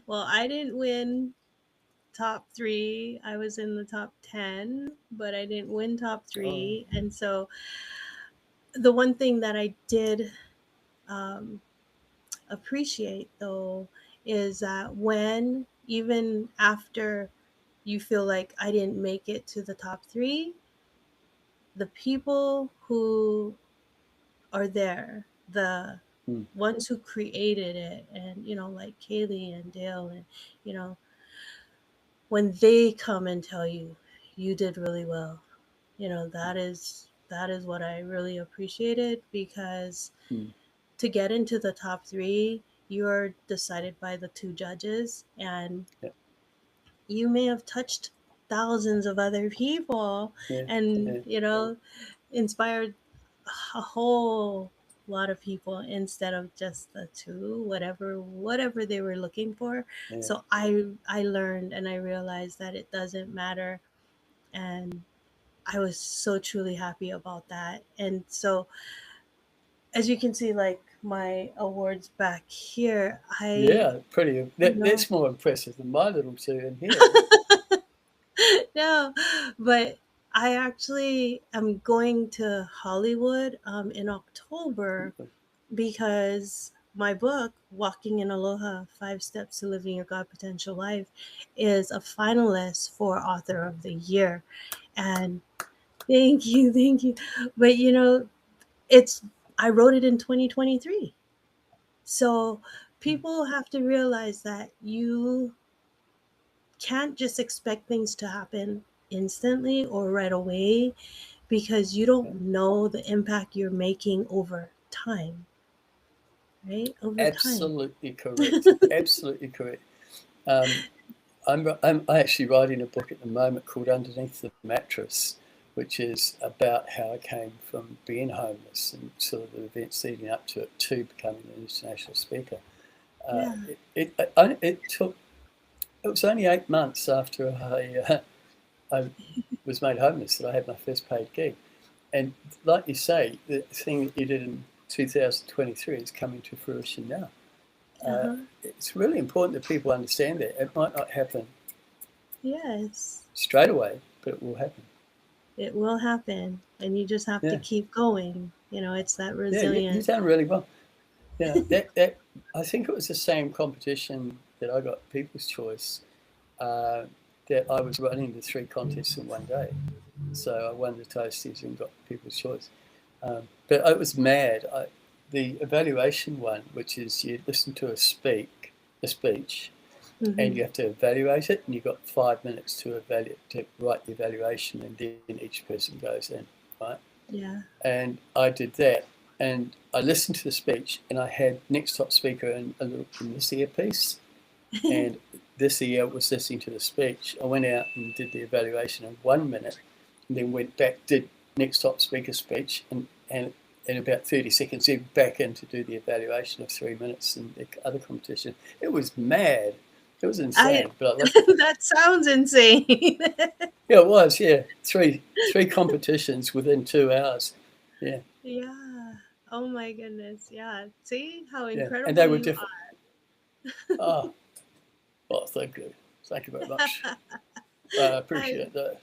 well, I didn't win top three. I was in the top 10, but I didn't win top Oh, three. And so the one thing that I did um, appreciate, though, is that when, even after you feel like I didn't make it to the top three, the people who are there, the hmm, ones who created it, and, like Kaylee and Dale, and, you know, when they come and tell you, you did really well, that is what I really appreciated, because hmm, to get into the top three, you're decided by the two judges, and yeah, you may have touched thousands of other people, yeah, and, yeah, inspired a whole lot of people instead of just the two, whatever they were looking for. yeah, So I learned, and I realized that it doesn't matter, and I was so truly happy about that. And so, as you can see, like my awards back here, yeah. Pretty. you know That's more impressive than my little two in here. no, but I actually am going to Hollywood in October, because my book, Walking in Aloha: 5 Steps to Living Your God Potential Life, is a finalist for Author of the Year. And thank you, thank you. But it's I wrote it in 2023. So people have to realize that you can't just expect things to happen instantly or right away, because you Yeah. don't know the impact you're making over time, right? Over time. Absolutely correct. Absolutely correct. Um, I'm actually writing a book at the moment called Underneath the Mattress, which is about how I came from being homeless and sort of the events leading up to it to becoming an international speaker. Uh, Yeah. it took. It was only 8 months after I was made homeless that I had my first paid gig. And like you say, the thing that you did in 2023 is coming to fruition now. Uh, Uh-huh. it's really important that people understand that. It might not happen Yes. straight away, but it will happen. It will happen, and you just have to Yeah, keep going. It's that yeah, you've resilient. done really well. Yeah, that I think it was the same competition that I got People's Choice. Uh, that I was running the three contests in one day, so I won the Toasties and got People's Choice. But I was mad. The evaluation one, which is you listen to a speech, and Hmm. you have to evaluate it, and you've got 5 minutes to write the evaluation, and then each person goes in, right? Yeah. And I did that, and I listened to the speech, and I had Next Top Speaker in this earpiece, and this ear was listening to the speech. I went out and did the evaluation in 1 minute, and then went back, did Next Top Speaker speech, and in about 30 seconds, then back in to do the evaluation of 3 minutes in the other competition. It was mad. It was I insane, but I loved it. that sounds insane. Yeah, it was. Yeah, three competitions within 2 hours. Yeah, Yeah. Oh my goodness. Yeah. See how yeah, and incredible they were you different. Oh, well, thank you very much. are. I I appreciate that.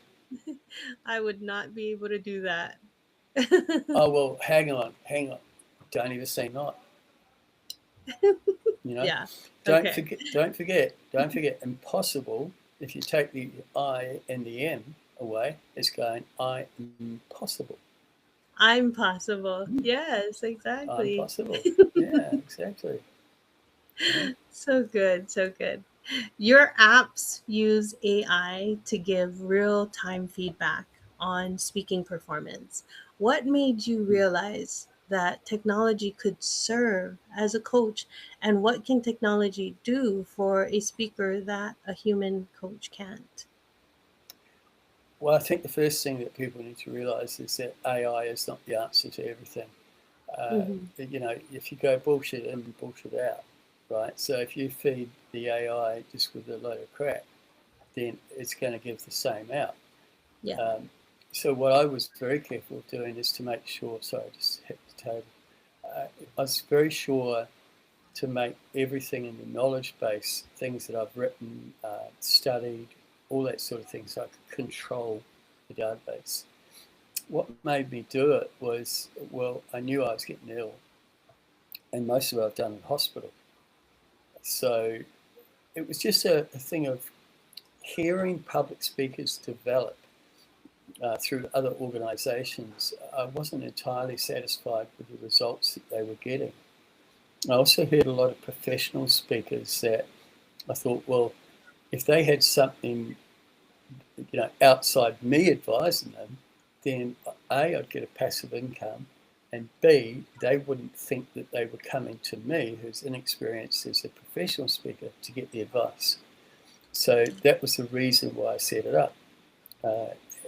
I would not be able to do that. Oh well, hang on. Don't even say not. You know, Yeah. Okay. don't forget. Impossible. If you take the I and the M away, it's going I am possible. I'm possible. Hmm, Yes, I'm exactly. possible. Yeah, exactly. Yeah. So good, so good. Your apps use AI to give real time feedback on speaking performance. What made you Hmm. realize that technology could serve as a coach, and what can technology do for a speaker that a human coach can't? Well, I think the first thing that people need to realise is that AI is not the answer to everything. Uh, Hmm. if you go bullshit in, bullshit out, right? So if you feed the AI just with a load of crap, then it's going to give the same out. Yeah. So what I was very careful of doing is to make sure. Sorry, I just hit the table. I was very sure to make everything in the knowledge base, things that I've written, studied, all that sort of thing, so I could control the database. What made me do it was, well, I knew I was getting ill, and most of it I've done in hospital. So it was just a thing of hearing public speakers develop through other organisations. I wasn't entirely satisfied with the results that they were getting. I also heard a lot of professional speakers that I thought, well, if they had something, outside me advising them, then A, I'd get a passive income, and B, they wouldn't think that they were coming to me, who's inexperienced as a professional speaker, to get the advice. So that was the reason why I set it up.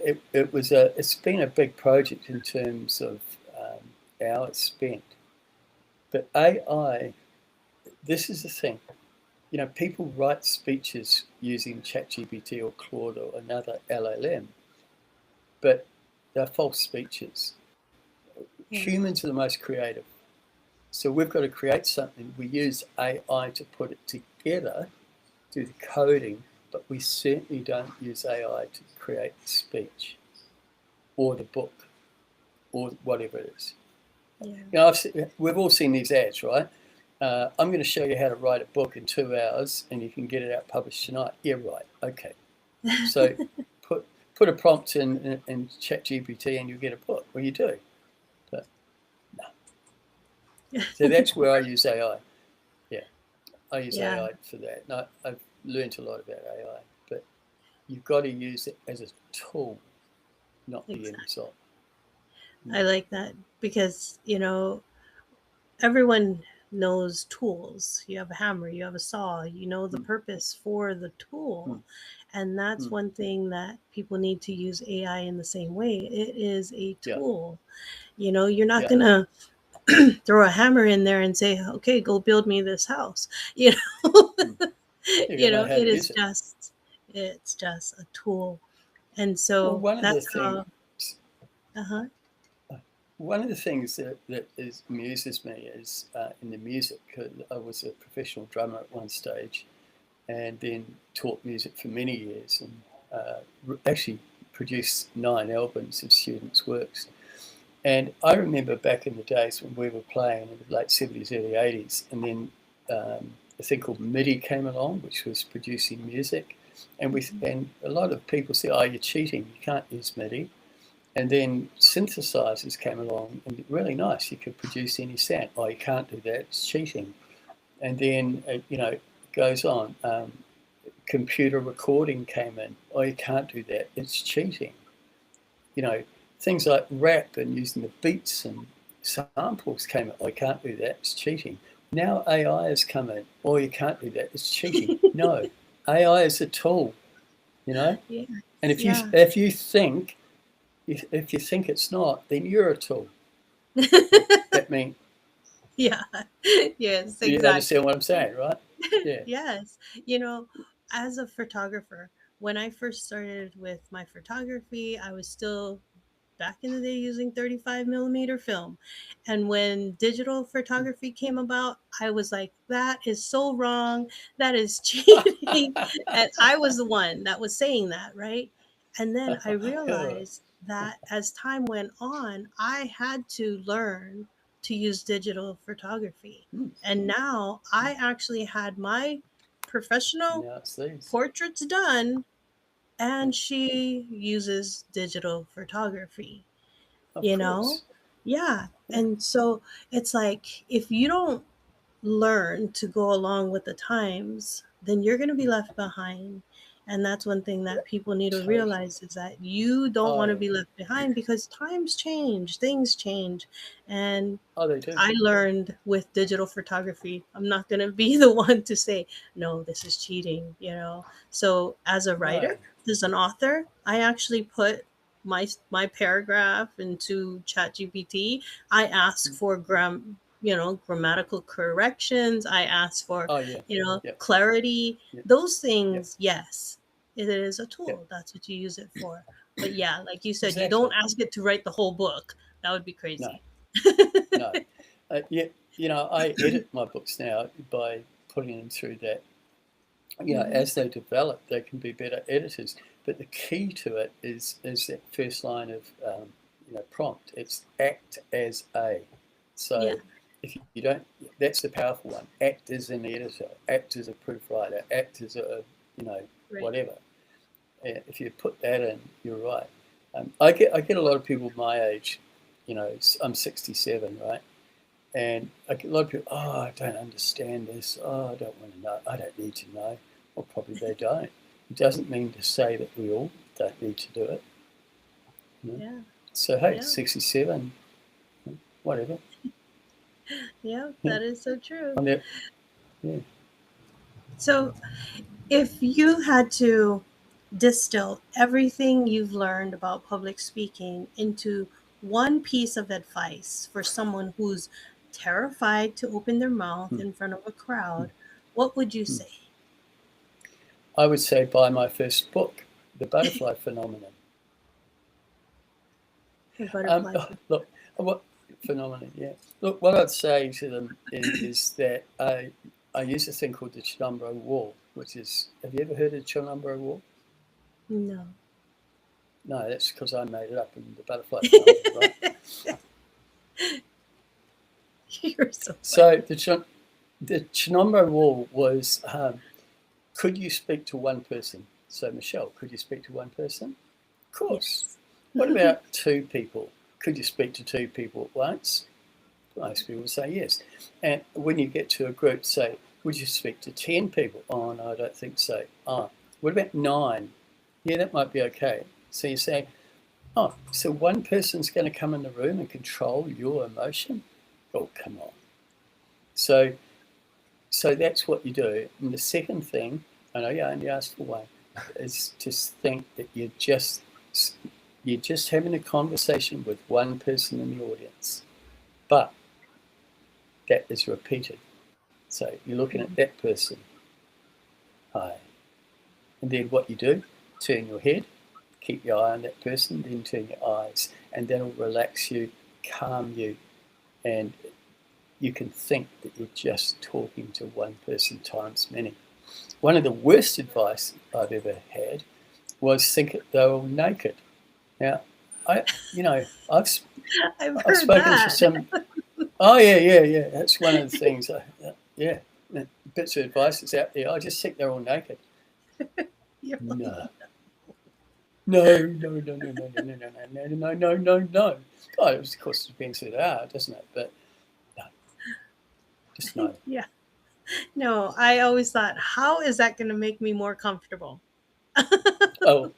It's been a big project in terms of hours spent. But AI, this is the thing. People write speeches using ChatGPT or Claude or another LLM, but they're false speeches. Yeah. Humans are the most creative. So we've got to create something. We use AI to put it together, do the coding, but we certainly don't use AI to create the speech or the book or whatever it is. Yeah. We've all seen these ads, right? I'm going to show you how to write a book in 2 hours, and you can get it out published tonight. Yeah, right. Okay. So put a prompt in ChatGPT, and you get a book. Well, you do, but no. So that's where I use AI. Yeah, I use Yeah. AI for that. And I've learned a lot about AI, but you've got to use it as a tool, not the end Exactly. result. I like that because, everyone knows tools. You have a hammer, you have a saw, you know the Mm, purpose for the mm, tool. And that's mm. one thing that people need to use AI in the same way. It is a Yeah, tool. You're not yeah. going to throw a hammer in there and say, okay, go build me this house. You know, Mm. You've got to know how it to is use it. it's just a tool. And Well, so one of the that's things how, uh-huh. One of the things that amuses me is in the music. I was a professional drummer at one stage, and then taught music for many years, and actually produced 9 albums of students' works. And I remember back in the days when we were playing in the late 70s, early 80s, and then a thing called MIDI came along, which was producing music, and a lot of people say, "Oh, you're cheating. You can't use MIDI." And then synthesizers came along, and really nice. You could produce any sound. Oh, you can't do that. It's cheating. And then it goes on. Computer recording came in. Oh, you can't do that. It's cheating. You know, things like rap and using the beats and samples came in. Oh, you can't do that. It's cheating. Now AI has come in. Oh, you can't do that. It's cheating. No, AI is a tool. You know, Yeah. and if you Yeah. if you think if you think it's not, then you're a tool. That means Yeah. Yes, you understand exactly. what I'm saying, right? Yeah. Yes. You know, as a photographer, when I first started with my photography, I was still back in the day using 35 millimeter film. And when digital photography came about, I was like, that is so wrong. That is cheating. And I was the one that was saying that, right? And then I realized that as time went on, I had to learn to use digital photography. Hmm. And now I actually had my professional Now it's these. portraits done, Yeah. and she uses digital photography, Of you know? course. Yeah. Yeah. And so it's like if you don't learn to go along with the times, then you're going to be left behind. And that's one thing that people need to Totally. realize is that you don't want to I be left behind because times change, things change. And oh they do. I learned with digital photography, I'm not going to be the one to say, no, this is cheating. So, as a No. writer, as an author, I actually put my paragraph into ChatGPT. I ask Hmm. for grammatical corrections. I ask for, Oh yeah. Yep. clarity. Yep. Those Yep. things, yes, it is a Yep. tool. That's what you use it for. But yeah, like you said, you don't Exactly. ask it to write the whole book. That would be No. crazy. No. Yeah. I edit my books now by putting them through that. Mhm. As they develop, they can be better editors. But the key to it is that first line of prompt. It's act as a. Yeah, So if you don't, that's the powerful one. Act as an editor. Act as a proofwriter. Act as a right. whatever. If you put that in, you're right. I get a lot of people my age. I'm 67, right? And I get a lot of people, oh, I don't understand this. Oh, I don't want to know. I don't need to know. Well, probably they don't. It doesn't mean to say that we all don't need to do it. You know? Yeah, So, hey, yeah, 67, whatever. yeah. Yeah, That is so true. I'm there. Yeah. So, if you had to distill everything you've learned about public speaking into one piece of advice for someone who's terrified to open their mouth Hmm. in front of a Hmm. crowd, what would you Hmm. say? I would say buy my first book, The Butterfly Phenomenon. The butterfly. Look, what phenomenon? Yeah. Look, what I'd say to them is that I use a thing called the Chinumbro Wall, which is. Have you ever heard of the Chinumbro Wall? No. No, that's because I made it up in the butterfly phenomenon, right? You're so So funny. the Chinombo Wall was, could you speak to one person? So Michelle, could you speak to one person? Of course. Yes. What about two people? Could you speak to two people at once? Most people say yes. And when you get to a group, say, would you speak to 10 people? Oh, no, I don't think so. Oh, what about 9? Yeah, that might be okay. So you say, oh, so one person's going to come in the room and control your emotion? Oh, come on. So, so that's what you do. And the second thing, I know you only asked for one, is just think that you're just having a conversation with one person in the audience, but that is repeated. So you're looking at that person. Hi. And then what you do, turn your head, keep your eye on that person, then turn your eyes, and that'll relax you, calm you, and you can think that you're just talking to one person times many. One of the worst advice I've ever had was think that they're all naked. Now, I, you know, I've I've I've heard spoken to that. some. Oh yeah. That's one of the things. Yeah, bits of advice that's out there. I just think they're all naked. You're like, No, no. God, of course, it depends who they are, doesn't it? But no, just no. yeah. No, I always thought, how is that going to make me more comfortable? Oh,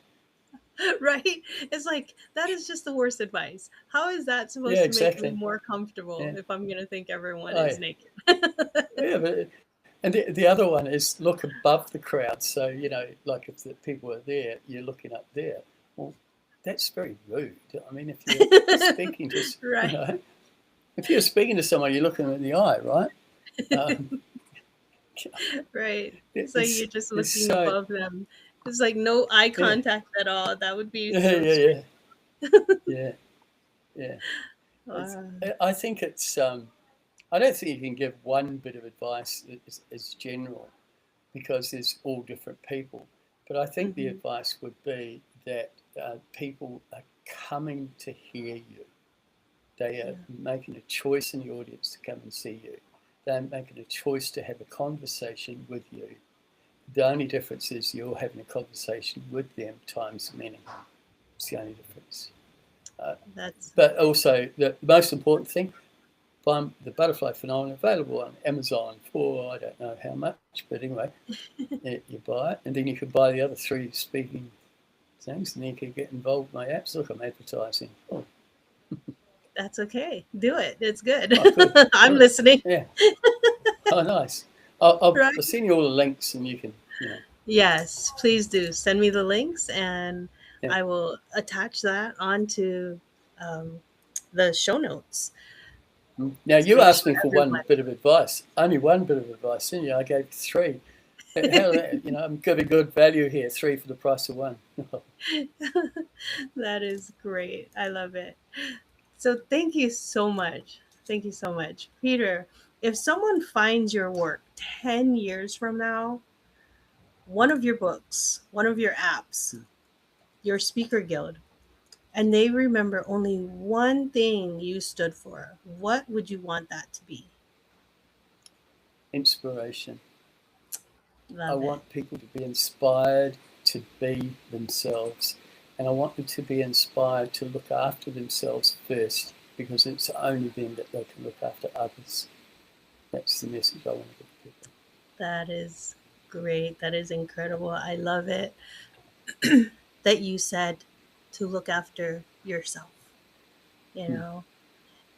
Right? It's like, that is just the worst advice. How is that yeah, supposed to make me exactly. more comfortable Yeah. if I'm going to think everyone Oh, is yeah. naked? Yeah, but and the other one is look above the crowd. So like if the people are there, you're looking up there. Well, that's very rude. I mean, if you're speaking to Right. if you're speaking to someone, you're looking them in the eye, right? Um, Right. It's like it's you're just it's looking so above them. It's like no eye yeah contact at all. That would be yeah so yeah strange. yeah yeah yeah. It's, Uh, I think it's I don't think you can give one bit of advice as general because there's all different people. But I think the mhm. advice would be that people are coming to hear you. They are Yeah. making a choice in the audience to come and see you. They're making a choice to have a conversation with you. The only difference is you're having a conversation with them times many. It's the only difference. Uh, That's but also, the most important thing, the butterfly phenomenon available on Amazon for I don't know how much, but anyway, you buy it, and then you can buy the other 3 speaking things, and then you can get involved in my apps. Look, I'm advertising. that's okay. Do it. It's good. Oh, good. I'm All right. listening. Yeah. Oh, nice. I'll Right. send you all the links, and you can. Yes, please do. Send me the links and Yeah. I will attach that onto um, the show notes. Now, you Speaks asked for me for one everybody. bit of advice, only one bit of advice, didn't you? I gave 3. How that, I'm giving good value here, 3 for the price of one. That is great. I love it. So thank you so much. Thank you so much. Peter, if someone finds your work 10 years from now, one of your books, one of your apps, your speaker guild, and they remember only one thing you stood for, what would you want that to be? Inspiration. I Love it. want people to be inspired to be themselves. And I want them to be inspired to look after themselves first, because it's only then that they can look after others. That's the message I want to give people. That is great. That is incredible. I love it that you said to look after yourself. You Mm, know,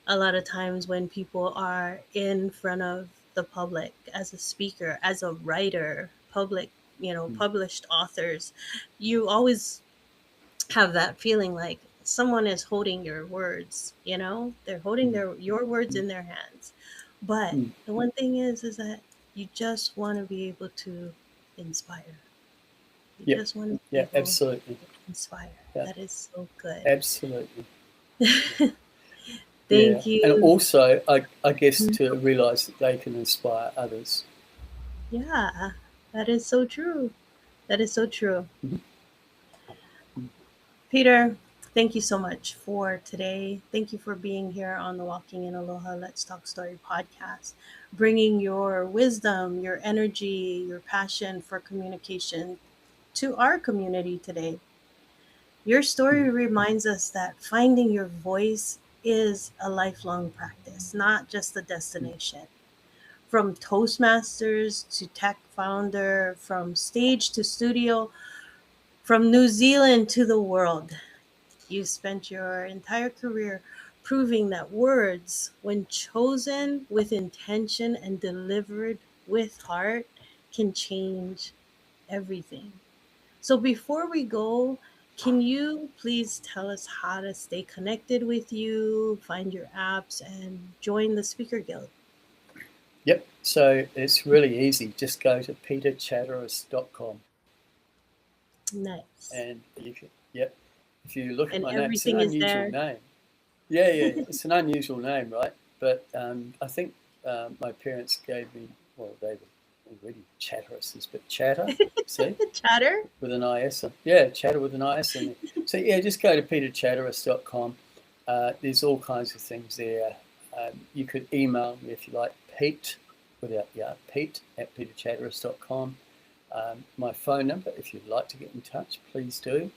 a lot of times when people are in front of the public as a speaker, as a writer, public, mm, published authors, you always have that feeling like someone is holding your words, they're holding mm, your words mm, in their hands. But mm. the one thing is that you just want to be able to inspire. You Yeah, just want to be yeah, able absolutely. to inspire. Yeah, That is so good. absolutely. Yeah. Yeah, Thank and you. also, I guess Mhm. to realise that they can inspire others. Yeah, that is so true. That is so true. Mhm. Peter, thank you so much for today. Thank you for being here on the Walking in Aloha Let's Talk Story podcast, bringing your wisdom, your energy, your passion for communication to our community today. Your story Mhm. reminds us that finding your voice is a lifelong practice, not just a Mhm. destination. From Toastmasters to tech founder, from stage to studio, from New Zealand to the world, you've spent your entire career proving that words, when chosen with intention and delivered with heart, can change everything. So before we go, can you please tell us how to stay connected with you, find your apps, and join the Speaker Guild? Yep. So it's really easy. Just go to peterchatteris.com, Nice. and you can. Yep. If you look at And my name, it's an everything is unusual there. name. Yeah, yeah, yeah. It's an unusual name, right? But I think my parents gave me. Well, they were already Chatterises, but Chatter. See, Chatter? with an IS. Yeah, Chatter with an IS in it. So yeah, just go to peterchatteris.com. There's all kinds of things there. You could email me if you like, Pete, without the R, Pete at peterchatteris.com. My phone number, if you'd like to get in touch, please do,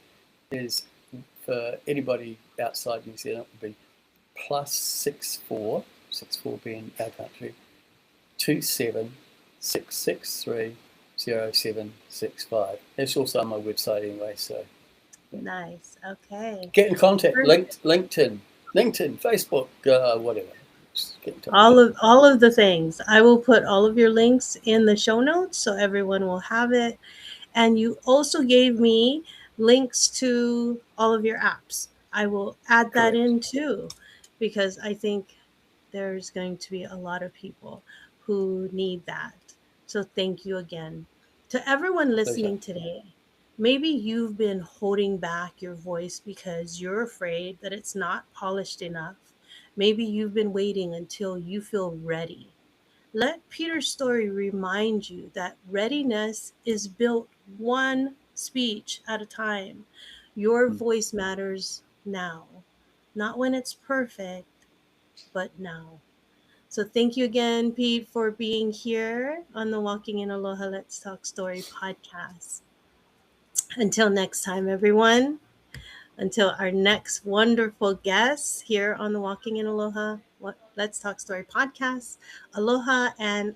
is for anybody outside New Zealand, it would be plus 64 being our country, 27 663 0765. It's also on my website anyway, so yeah. Nice. Okay. Get in contact. Perfect. LinkedIn, Facebook, whatever. Just get in touch. All of the things. I will put all of your links in the show notes so everyone will have it. And you also gave me links to all of your apps. I will add that Correct. in too, because I think there's going to be a lot of people who need that. So thank you again. To everyone Pleasure. listening today, maybe you've been holding back your voice because you're afraid that it's not polished enough. Maybe you've been waiting until you feel ready. Let Peter's story remind you that readiness is built one speech at a time. Your Mm. voice matters now, not when it's perfect, but now. So thank you again, Pete, for being here on the Walking in Aloha Let's Talk Story podcast. Until next time, everyone. Until our next wonderful guest here on the Walking in Aloha Let's Talk Story podcast. Aloha and